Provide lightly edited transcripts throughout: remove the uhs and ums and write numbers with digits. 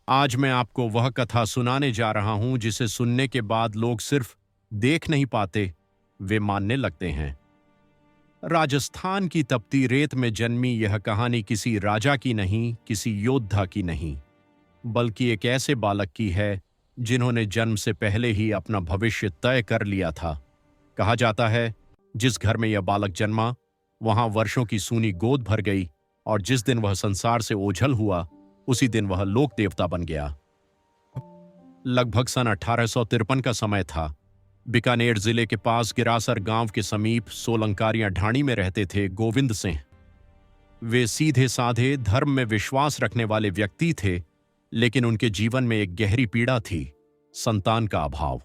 आज मैं आपको वह कथा सुनाने जा रहा हूं जिसे सुनने के बाद लोग सिर्फ देख नहीं पाते, वे मानने लगते हैं। राजस्थान की तपती रेत में जन्मी यह कहानी किसी राजा की नहीं, किसी योद्धा की नहीं, बल्कि एक ऐसे बालक की है जिन्होंने जन्म से पहले ही अपना भविष्य तय कर लिया था। कहा जाता है, जिस घर में यह बालक जन्मा, वहां वर्षों की सूनी गोद भर गई और जिस दिन वह संसार से ओझल हुआ, उसी दिन वह लोक देवता बन गया। लगभग सन 1853 का समय था। बीकानेर जिले के पास गिरासर गांव के समीप सोलंकारियां ढाणी में रहते थे गोविंद सिंह। वे सीधे साधे धर्म में विश्वास रखने वाले व्यक्ति थे, लेकिन उनके जीवन में एक गहरी पीड़ा थी, संतान का अभाव।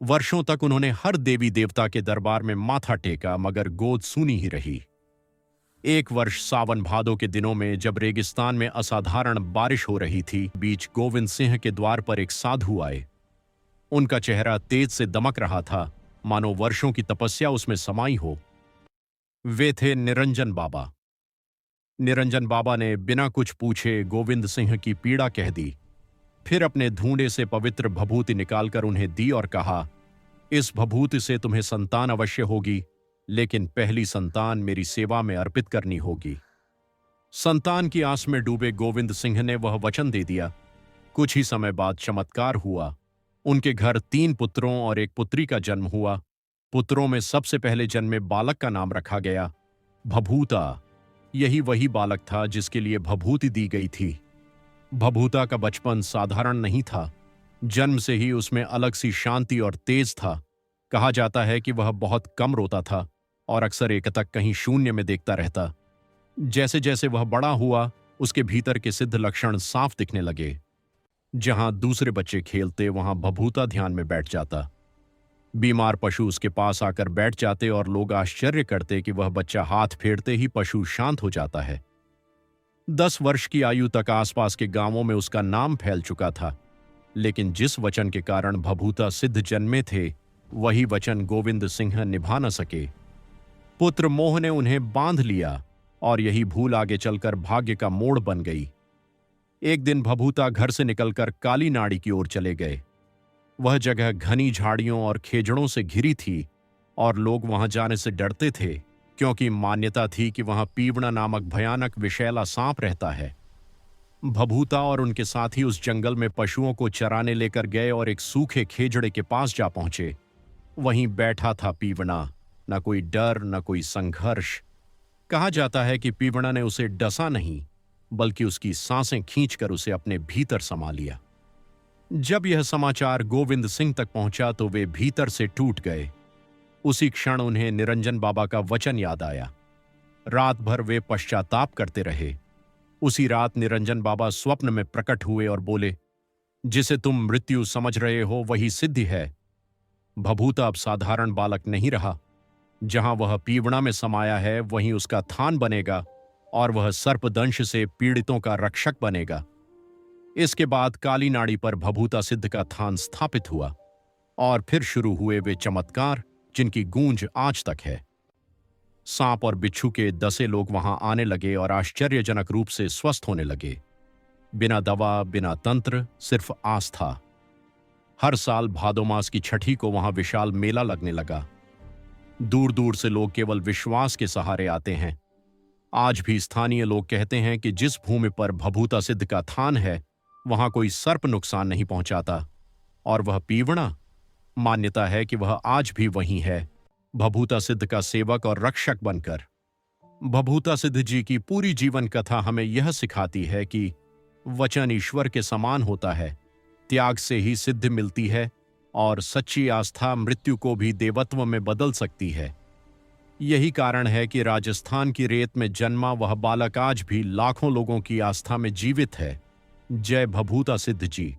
वर्षों तक उन्होंने हर देवी देवता के दरबार में माथा टेका, मगर गोद सूनी ही रही। एक वर्ष सावन भादों के दिनों में जब रेगिस्तान में असाधारण बारिश हो रही थी, बीच गोविंद सिंह के द्वार पर एक साधु आए। उनका चेहरा तेज से दमक रहा था, मानो वर्षों की तपस्या उसमें समाई हो। वे थे निरंजन बाबा। निरंजन बाबा ने बिना कुछ पूछे गोविंद सिंह की पीड़ा कह दी। फिर अपने धूंडे से पवित्र भभूति निकालकर उन्हें दी और कहा, इस भभूति से तुम्हें संतान अवश्य होगी, लेकिन पहली संतान मेरी सेवा में अर्पित करनी होगी। संतान की आस में डूबे गोविंद सिंह ने वह वचन दे दिया। कुछ ही समय बाद चमत्कार हुआ। उनके घर 3 पुत्रों और एक पुत्री का जन्म हुआ। पुत्रों में सबसे पहले जन्मे बालक का नाम रखा गया भभूता। यही वही बालक था जिसके लिए भभूति दी गई थी। भभूता का बचपन साधारण नहीं था। जन्म से ही उसमें अलग सी शांति और तेज था। कहा जाता है कि वह बहुत कम रोता था और अक्सर एकटक कहीं शून्य में देखता रहता। जैसे जैसे वह बड़ा हुआ, उसके भीतर के सिद्ध लक्षण साफ दिखने लगे। जहां दूसरे बच्चे खेलते, वहां भभूता ध्यान में बैठ जाता। बीमार पशु उसके पास आकर बैठ जाते और लोग आश्चर्य करते कि वह बच्चा हाथ फेरते ही पशु शांत हो जाता है। 10 वर्ष की आयु तक आसपास के गांवों में उसका नाम फैल चुका था, लेकिन जिस वचन के कारण भभूता सिद्ध जन्मे थे, वही वचन गोविंद सिंह निभा न सके। पुत्र मोह ने उन्हें बांध लिया और यही भूल आगे चलकर भाग्य का मोड़ बन गई। एक दिन भभूता घर से निकलकर काली नाड़ी की ओर चले गए। वह जगह घनी झाड़ियों और खेजड़ों से घिरी थी और लोग वहां जाने से डरते थे, क्योंकि मान्यता थी कि वहां पीवड़ा नामक भयानक विषैला सांप रहता है। भभूता और उनके साथी उस जंगल में पशुओं को चराने लेकर गए और एक सूखे खेजड़े के पास जा पहुंचे। वहीं बैठा था पीवड़ा। न कोई डर, न कोई संघर्ष। कहा जाता है कि पीवड़ा ने उसे डसा नहीं, बल्कि उसकी सांसें खींचकर उसे अपने भीतर समा लिया। जब यह समाचार गोविंद सिंह तक पहुंचा तो वे भीतर से टूट गए। उसी क्षण उन्हें निरंजन बाबा का वचन याद आया। रात भर वे पश्चाताप करते रहे। उसी रात निरंजन बाबा स्वप्न में प्रकट हुए और बोले, जिसे तुम मृत्यु समझ रहे हो वही सिद्धि है। भभूता अब साधारण बालक नहीं रहा। जहां वह पीवड़ा में समाया है, वहीं उसका थान बनेगा और वह सर्पदंश से पीड़ितों का रक्षक बनेगा। इसके बाद काली नाड़ी पर भभूता सिद्ध का थान स्थापित हुआ और फिर शुरू हुए वे चमत्कार जिनकी गूंज आज तक है। सांप और बिच्छू के 10 लोग वहां आने लगे और आश्चर्यजनक रूप से स्वस्थ होने लगे। बिना दवा, बिना तंत्र, सिर्फ आस्था। हर साल भादो मास की छठी को वहां विशाल मेला लगने लगा। दूर दूर से लोग केवल विश्वास के सहारे आते हैं। आज भी स्थानीय लोग कहते हैं कि जिस भूमि पर भभूता सिद्ध का थान है, वहां कोई सर्प नुकसान नहीं पहुंचाता। और वह पीवड़ा, मान्यता है कि वह आज भी वहीं है, भभूता सिद्ध का सेवक और रक्षक बनकर। भभूता सिद्ध जी की पूरी जीवन कथा हमें यह सिखाती है कि वचन ईश्वर के समान होता है, त्याग से ही सिद्धि मिलती है और सच्ची आस्था मृत्यु को भी देवत्व में बदल सकती है। यही कारण है कि राजस्थान की रेत में जन्मा वह बालक आज भी लाखों लोगों की आस्था में जीवित है। जय भभूता सिद्ध जी।